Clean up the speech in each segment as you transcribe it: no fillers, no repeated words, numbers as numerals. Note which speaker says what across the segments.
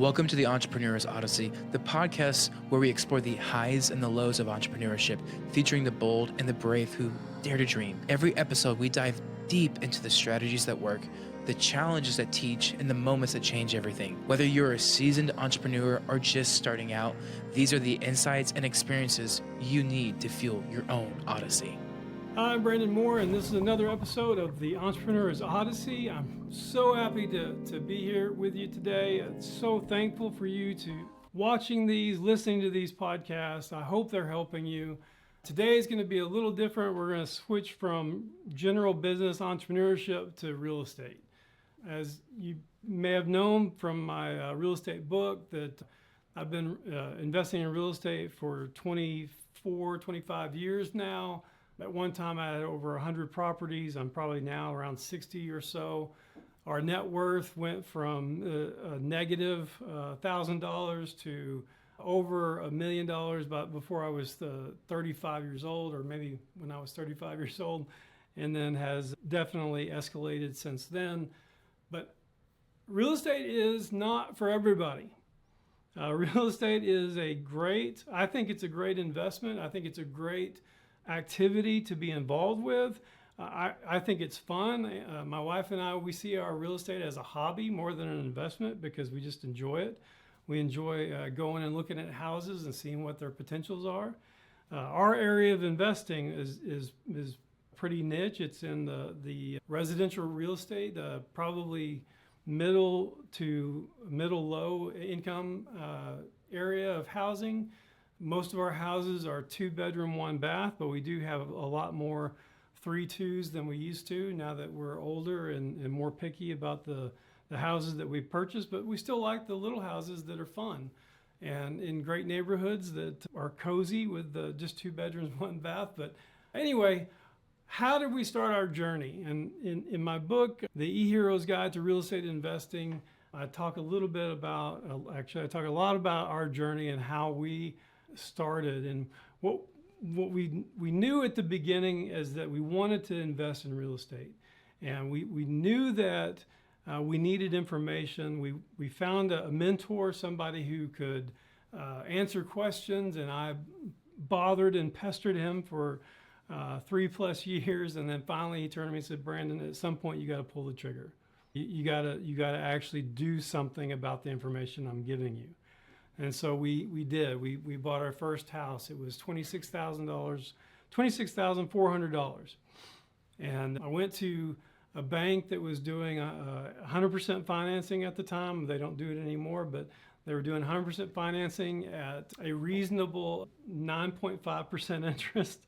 Speaker 1: Welcome to the Entrepreneur's Odyssey, the podcast where we explore the highs and the lows of entrepreneurship, featuring the bold and the brave who dare to dream. Every episode, we dive deep into the strategies that work, the challenges that teach, and the moments that change everything. Whether you're a seasoned entrepreneur or just starting out, these are the insights and experiences you need to fuel your own Odyssey.
Speaker 2: Hi, I'm Brandon Moore, and this is another episode of the Entrepreneur's Odyssey. I'm so happy to be here with you today. I'm so thankful for you to watching these, listening to these podcasts. I hope they're helping you. Today is going to be a little different. We're going to switch from general business entrepreneurship to real estate. As you may have known from my real estate book, that I've been investing in real estate for 25 years now. At one time, I had over 100 properties. I'm probably now around 60 or so. Our net worth went from a negative $1,000 to over $1 million but before I was 35 years old, or maybe when I was 35 years old, and then has definitely escalated since then. But real estate is not for everybody. Real estate is I think it's a great investment. I think it's a great activity to be involved with. I think it's fun. My wife and I, we see our real estate as a hobby more than an investment because we just enjoy it. We enjoy going and looking at houses and seeing what their potentials are. Our area of investing is pretty niche. It's in the residential real estate, probably middle to low income area of housing. Most of our houses are 2-bedroom, 1-bath, but we do have a lot more 3-2s than we used to now that we're older and more picky about the houses that we purchase. But we still like the little houses that are fun and in great neighborhoods that are cozy with just 2 bedrooms, 1 bath. But anyway, how did we start our journey? And in my book, The eHero's Guide to Real Estate Investing, I talk a lot about our journey and how we started. And what we knew at the beginning is that we wanted to invest in real estate, and we knew that we needed information. We found a mentor, somebody who could answer questions, and I bothered and pestered him for 3+ years, and then finally he turned to me and said, "Brandon, at some point you got to pull the trigger. You got to actually do something about the information I'm giving you." And so we did. We bought our first house. It was $26,400. And I went to a bank that was doing 100% financing at the time. They don't do it anymore, but they were doing 100% financing at a reasonable 9.5% interest.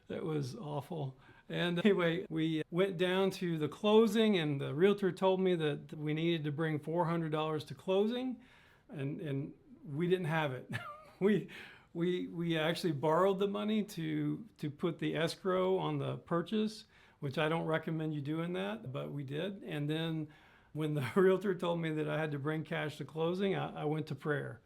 Speaker 2: That was awful. And anyway, we went down to the closing, and the realtor told me that we needed to bring $400 to closing, and we didn't have it. We actually borrowed the money to put the escrow on the purchase, which I don't recommend you doing that, but we did. And then when the realtor told me that I had to bring cash to closing, I went to prayer.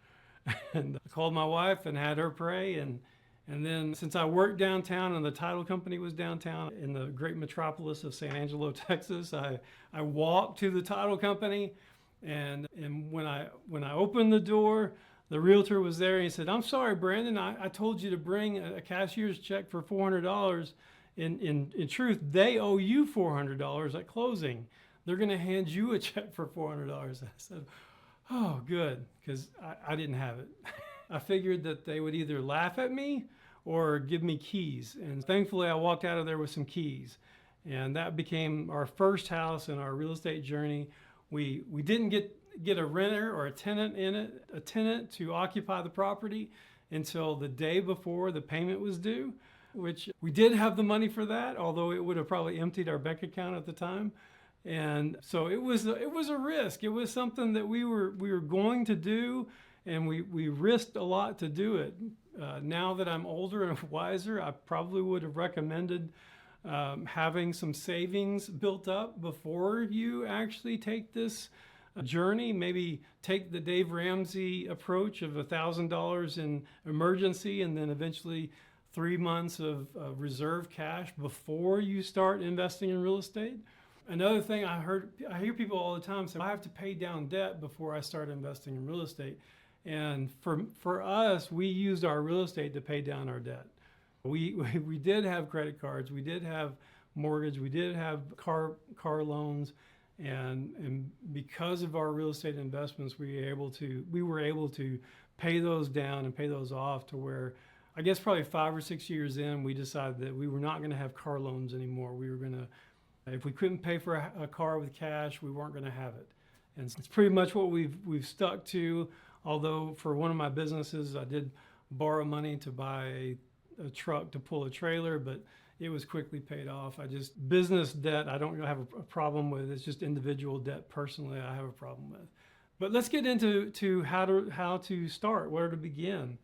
Speaker 2: And I called my wife and had her pray. And then since I worked downtown and the title company was downtown in the great metropolis of San Angelo, Texas, I walked to the title company. And when I opened the door, the realtor was there, and he said, "I'm sorry, Brandon, I told you to bring a cashier's check for $400. In truth, they owe you $400 at closing. They're going to hand you a check for $400. I said, "Oh, good," because I didn't have it. I figured that they would either laugh at me or give me keys. And thankfully, I walked out of there with some keys. And that became our first house in our real estate journey. We didn't get a renter or a tenant to occupy the property until the day before the payment was due, which we did have the money for that, although it would have probably emptied our bank account at the time. And so it was a risk. It was something that we were going to do, and we risked a lot to do it. Now that I'm older and wiser, I probably would have recommended having some savings built up before you actually take this journey. Maybe take the Dave Ramsey approach of $1,000 in emergency, and then eventually 3 months of reserve cash before you start investing in real estate. Another thing I hear people all the time say, I have to pay down debt before I start investing in real estate. And for us, we used our real estate to pay down our debt. We did have credit cards, we did have mortgage, we did have car loans, and because of our real estate investments, we were able to pay those down and pay those off to where, I guess probably 5 or 6 years in, we decided that we were not going to have car loans anymore. We were going to, if we couldn't pay for a car with cash, we weren't going to have it. And it's pretty much what we've stuck to. Although for one of my businesses, I did borrow money to buy a truck to pull a trailer, but it was quickly paid off. Business debt, I don't really have a problem with. It's just individual debt personally I have a problem with. But let's get into how to start, where to begin.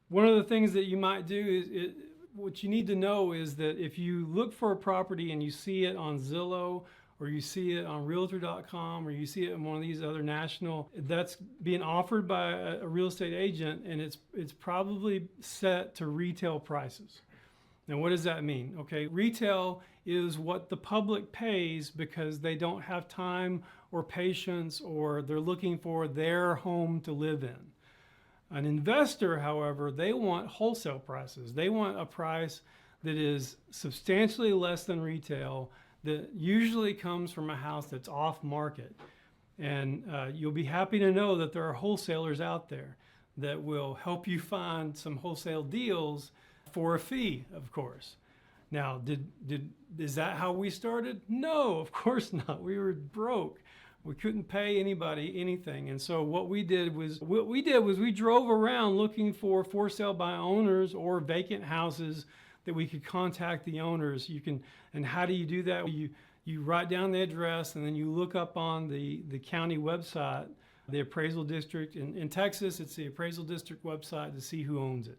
Speaker 2: One of the things that you might do is, what you need to know is that if you look for a property and you see it on Zillow, or you see it on realtor.com, or you see it in one of these other national, that's being offered by a real estate agent, and it's probably set to retail prices. Now, what does that mean? Okay, retail is what the public pays because they don't have time or patience, or they're looking for their home to live in. An investor, however, they want wholesale prices. They want a price that is substantially less than retail, that usually comes from a house that's off market. And you'll be happy to know that there are wholesalers out there that will help you find some wholesale deals for a fee, of course. Now, is that how we started? No, of course not. We were broke. We couldn't pay anybody anything. And so what we did was we drove around looking for sale by owners or vacant houses that we could contact the owners. And how do you do that? You write down the address, and then you look up on the county website, the appraisal district. In Texas, it's the appraisal district website to see who owns it,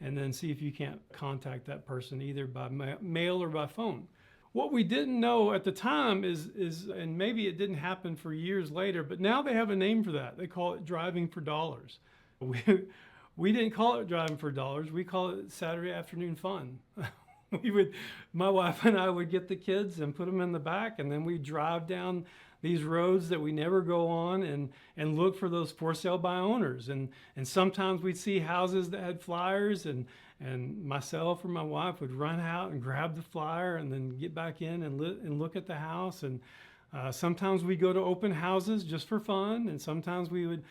Speaker 2: and then see if you can't contact that person either by mail or by phone. What we didn't know at the time is, and maybe it didn't happen for years later, but now they have a name for that. They call it driving for dollars. We didn't call it driving for dollars. We call it Saturday afternoon fun. My wife and I would get the kids and put them in the back, and then we'd drive down these roads that we never go on and look for those for sale by owners. And sometimes we'd see houses that had flyers, and myself or my wife would run out and grab the flyer and then get back in and look at the house. And sometimes we'd go to open houses just for fun, and sometimes we would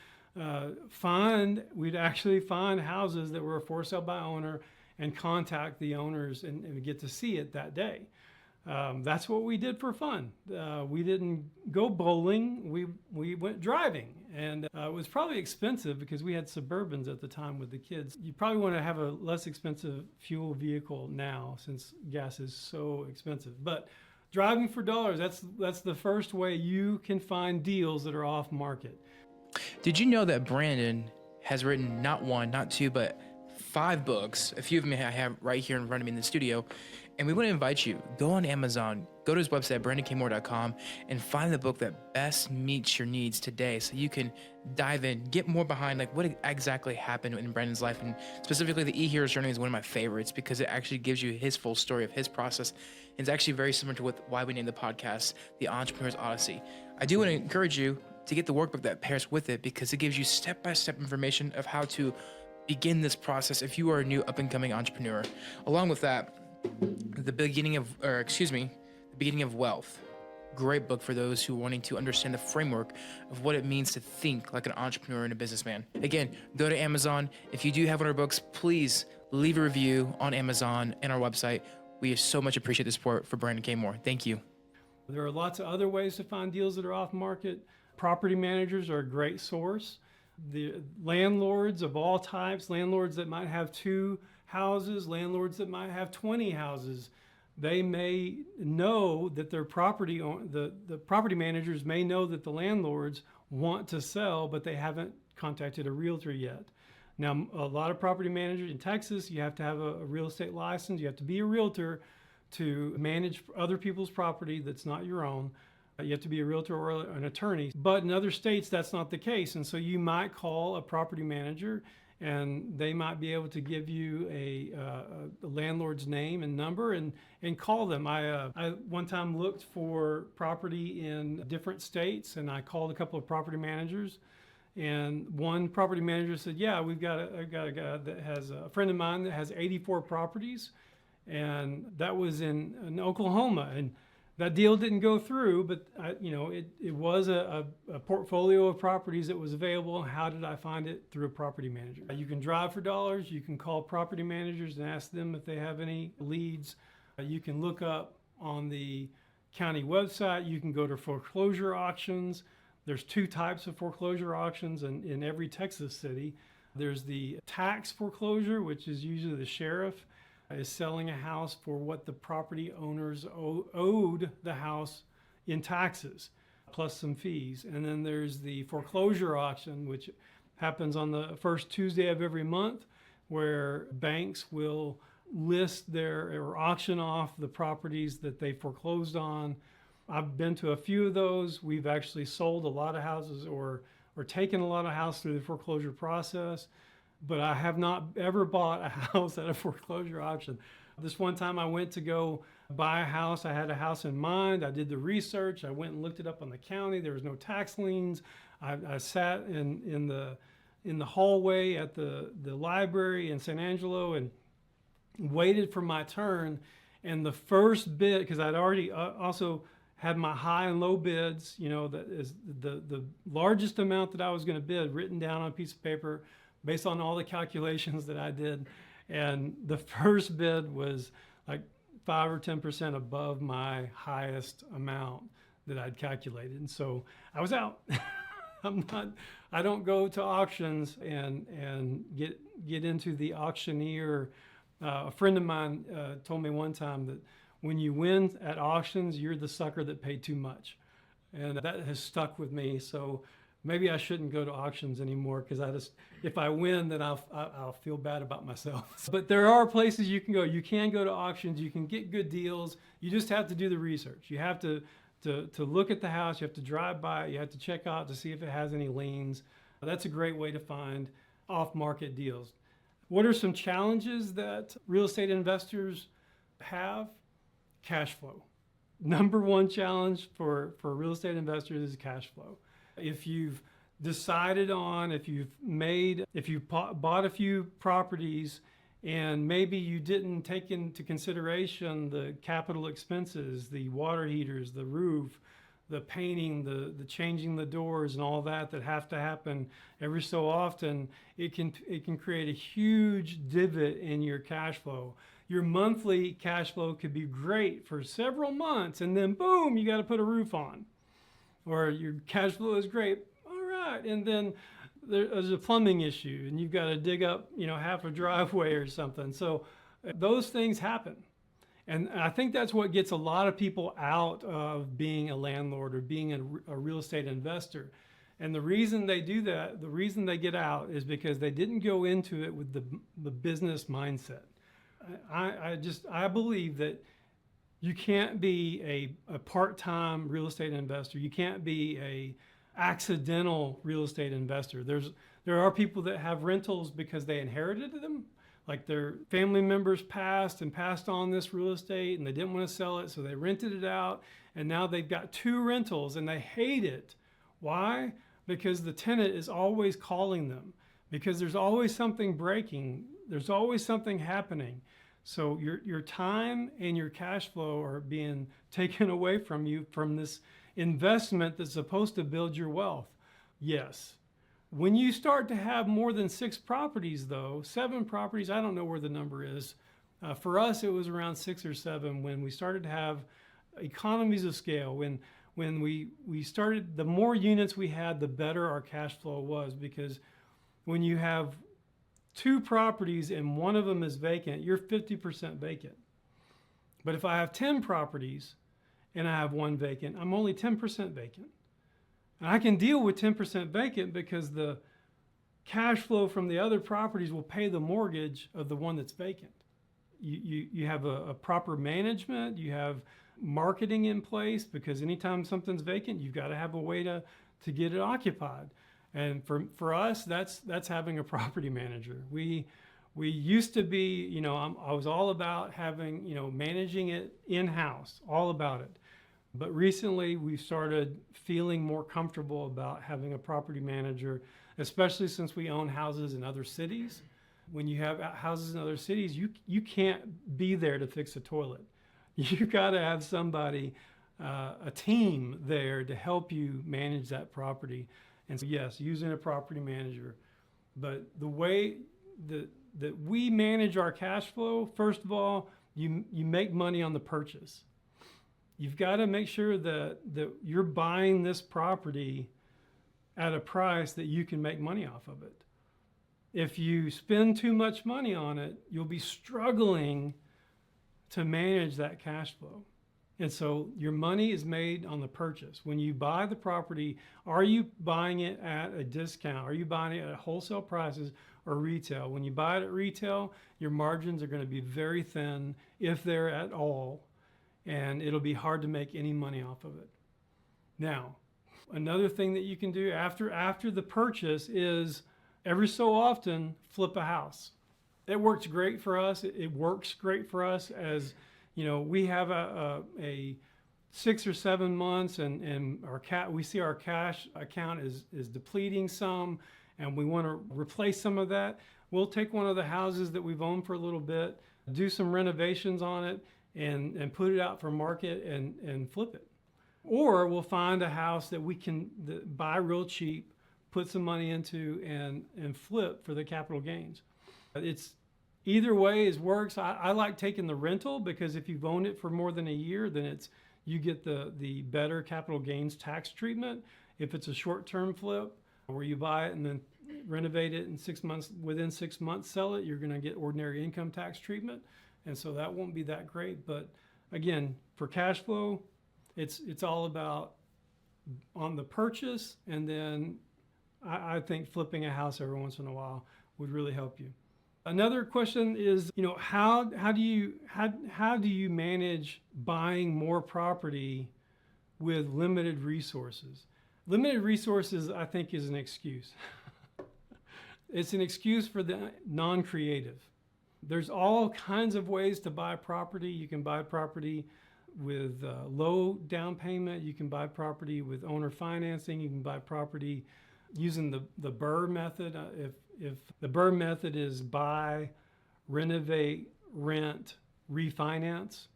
Speaker 2: we'd actually find houses that were for sale by owner and contact the owners and get to see it that day. That's what we did for fun. We didn't go bowling, we went driving. And it was probably expensive because we had Suburbans at the time with the kids. You probably want to have a less expensive fuel vehicle now since gas is so expensive. But driving for dollars, that's the first way you can find deals that are off market.
Speaker 1: Did you know that Brandon has written not one, not two, but 5 books? A few of them I have right here in front of me in the studio. And we want to invite you, go on Amazon, go to his website, brandonkmoore.com, and find the book that best meets your needs today so you can dive in, get more behind like what exactly happened in Brandon's life. And specifically, the E-Hero's Journey is one of my favorites because it actually gives you his full story of his process. It's actually very similar to why we named the podcast, The Entrepreneur's Odyssey. I do want to encourage you to get the workbook that pairs with it because it gives you step-by-step information of how to begin this process if you are a new up-and-coming entrepreneur. Along with that, The Beginning of Wealth. Great book for those who are wanting to understand the framework of what it means to think like an entrepreneur and a businessman. Again, go to Amazon. If you do have one of our books, please leave a review on Amazon and our website. We so much appreciate the support for Brandon K. Moore. Thank you.
Speaker 2: There are lots of other ways to find deals that are off market. Property managers are a great source. The landlords of all types, landlords that might have 2 houses, landlords that might have 20 houses, they may know that their property, the property managers may know that the landlords want to sell, but they haven't contacted a realtor yet. Now, a lot of property managers in Texas, you have to have a real estate license. You have to be a realtor to manage other people's property that's not your own. You have to be a realtor or an attorney. But in other states, that's not the case. And so you might call a property manager and they might be able to give you a landlord's name and number and call them. I one time looked for property in different states, and I called a couple of property managers. And one property manager said, "Yeah, I got a guy that has a friend of mine that has 84 properties, and that was in Oklahoma." And that deal didn't go through, but it was a portfolio of properties that was available. How did I find it? Through a property manager. You can drive for dollars. You can call property managers and ask them if they have any leads. You can look up on the county website. You can go to foreclosure auctions. There's two types of foreclosure auctions in every Texas city. There's the tax foreclosure, which is usually the sheriff is selling a house for what the property owners owed the house in taxes, plus some fees. And then there's the foreclosure auction, which happens on the first Tuesday of every month, where banks will list or auction off the properties that they foreclosed on. I've been to a few of those. We've actually sold a lot of houses or taken a lot of houses through the foreclosure process, but I have not ever bought a house at a foreclosure auction. This one time I went to go buy a house. I had a house in mind. I did the research. I went and looked it up on the county. There was no tax liens. I sat in the hallway at the library in San Angelo and waited for my turn. And the first bid, because I'd already also had my high and low bids, that is the largest amount that I was going to bid written down on a piece of paper based on all the calculations that I did. And the first bid was like 5 or 10% above my highest amount that I'd calculated. And so I was out. I don't go to auctions and get into the auctioneer. A friend of mine told me one time that when you win at auctions, you're the sucker that paid too much. And that has stuck with me. So maybe I shouldn't go to auctions anymore, because if I win, then I'll feel bad about myself. But there are places you can go. You can go to auctions. You can get good deals. You just have to do the research. You have to look at the house. You have to drive by it. You have to check out to see if it has any liens. That's a great way to find off-market deals. What are some challenges that real estate investors have? Cash flow. Number one challenge for real estate investors is cash flow. If you've decided on, if you bought a few properties and maybe you didn't take into consideration the capital expenses, the water heaters, the roof, the painting, the changing the doors and all that have to happen every so often, it can create a huge divot in your cash flow. Your monthly cash flow could be great for several months, and then boom, you got to put a roof on. Or your cash flow is great, all right, and then there's a plumbing issue, and you've got to dig up, half a driveway or something. So those things happen. And I think that's what gets a lot of people out of being a landlord or being a real estate investor. And the reason they do that, the reason they get out, is because they didn't go into it with the business mindset. I believe that you can't be a part-time real estate investor. You can't be a accidental real estate investor. There are people that have rentals because they inherited them. Like their family members passed on this real estate and they didn't want to sell it, so they rented it out, and now they've got 2 rentals and they hate it. Why? Because the tenant is always calling them, because there's always something breaking, there's always something happening. So your time and your cash flow are being taken away from you from this investment that's supposed to build your wealth. Yes. When you start to have more than 6 properties, though, 7 properties, I don't know where the number is. For us, it was around 6 or 7 when we started to have economies of scale. When we started, the more units we had, the better our cash flow was, because when you have 2 properties and one of them is vacant, you're 50% vacant. But if I have 10 properties and I have 1 vacant, I'm only 10% vacant. And I can deal with 10% vacant because the cash flow from the other properties will pay the mortgage of the one that's vacant. You have a proper management, you have marketing in place, because anytime something's vacant, you've got to have a way to get it occupied. And for us, that's having a property manager. We used to be, I was all about having, managing it in-house, all about it. But recently we've started feeling more comfortable about having a property manager, especially since we own houses in other cities. When you have houses in other cities, you can't be there to fix a toilet. You've got to have somebody, a team there to help you manage that property. And so yes, using a property manager. But the way that we manage our cash flow, first of all, you make money on the purchase. You've got to make sure that you're buying this property at a price that you can make money off of it. If you spend too much money on it, you'll be struggling to manage that cash flow. And so your money is made on the purchase. When you buy the property, are you buying it at a discount? Are you buying it at wholesale prices or retail? When you buy it at retail, your margins are going to be very thin, if they're at all, and it'll be hard to make any money off of it. Now, another thing that you can do after the purchase is every so often flip a house. It works great for us. It works great for us as we have a 6 or 7 months, and we see our cash account is depleting some, and we want to replace some of that. We'll take one of the houses that we've owned for a little bit, do some renovations on it, and put it out for market and flip it. Or we'll find a house that we can buy real cheap, put some money into, and flip for the capital gains. It's either way works. I like taking the rental, because if you've owned it for more than a year, then you get the better capital gains tax treatment. If it's a short-term flip where you buy it and then renovate it in 6 months, within 6 months sell it, you're going to get ordinary income tax treatment. And so that won't be that great. But again, for cash flow, it's all about on the purchase, and then I think flipping a house every once in a while would really help you. Another question is, how do you manage buying more property with limited resources? Limited resources, I think, is an excuse. It's an excuse for the non-creative. There's all kinds of ways to buy property. You can buy property with low down payment. You can buy property with owner financing. You can buy property using the BRRRR method. If the BRRRR method is buy, renovate, rent, refinance.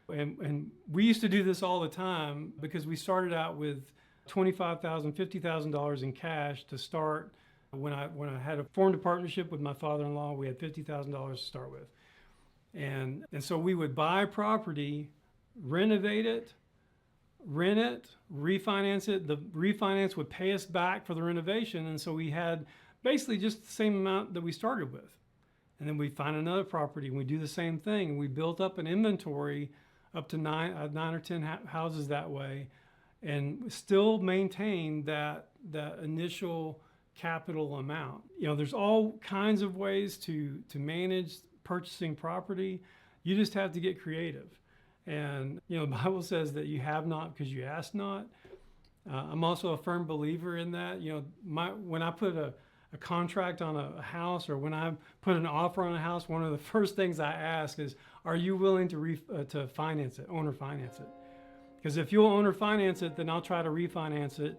Speaker 2: And we used to do this all the time, because we started out with $25,000, $50,000 in cash to start. When I had formed a partnership with my father-in-law, we had $50,000 to start with. And so we would buy property, renovate it, rent it, refinance it. The refinance would pay us back for the renovation. And so we had basically just the same amount that we started with. And then we find another property and we do the same thing. And we built up an inventory up to nine or 10 houses that way, and still maintain that initial capital amount. There's all kinds of ways to manage purchasing property. You just have to get creative. And the Bible says that you have not because you ask not. I'm also a firm believer in that. When I put a contract on a house, or when I put an offer on a house, one of the first things I ask is, are you willing to finance it, owner finance it? Because if you'll owner finance it, then I'll try to refinance it.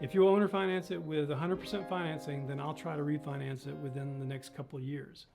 Speaker 2: If you'll owner finance it with 100% financing, then I'll try to refinance it within the next couple of years.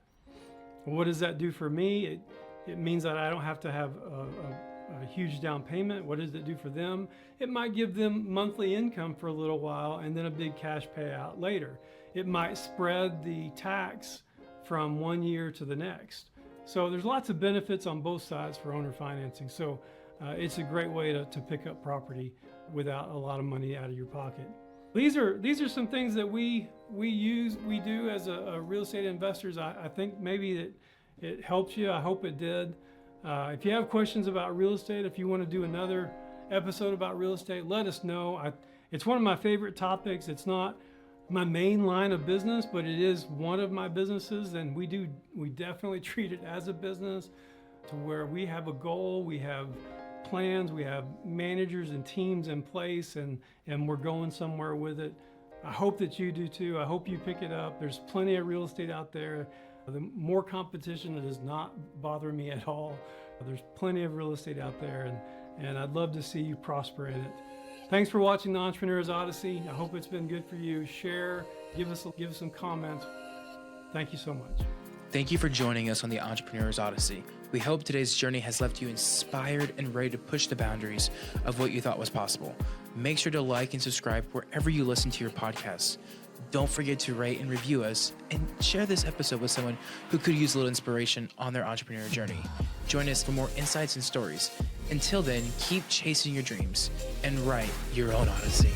Speaker 2: Well, what does that do for me? It means that I don't have to have a huge down payment. What does it do for them? It might give them monthly income for a little while, and then a big cash payout later. It might spread the tax from one year to the next. So there's lots of benefits on both sides for owner financing. So it's a great way to pick up property without a lot of money out of your pocket. These are some things that we do as a real estate investors. I think maybe that it helps you. I hope it did. If you have questions about real estate, if you want to do another episode about real estate, let us know. It's one of my favorite topics. It's not my main line of business, but it is one of my businesses, and we definitely treat it as a business, to where we have a goal, we have plans, we have managers and teams in place, and we're going somewhere with it. I hope that you do too. I hope you pick it up. There's plenty of real estate out there. The more competition, it does not bother me at all. There's plenty of real estate out there, and I'd love to see you prosper in it. Thanks for watching the Entrepreneur's Odyssey. I hope it's been good for you. Share, give us some comments. Thank you so much.
Speaker 1: Thank you for joining us on the Entrepreneur's Odyssey. We hope today's journey has left you inspired and ready to push the boundaries of what you thought was possible. Make sure to like and subscribe wherever you listen to your podcasts. Don't forget to rate and review us, and share this episode with someone who could use a little inspiration on their entrepreneurial journey. Join us for more insights and stories. Until then, keep chasing your dreams and write your own Odyssey.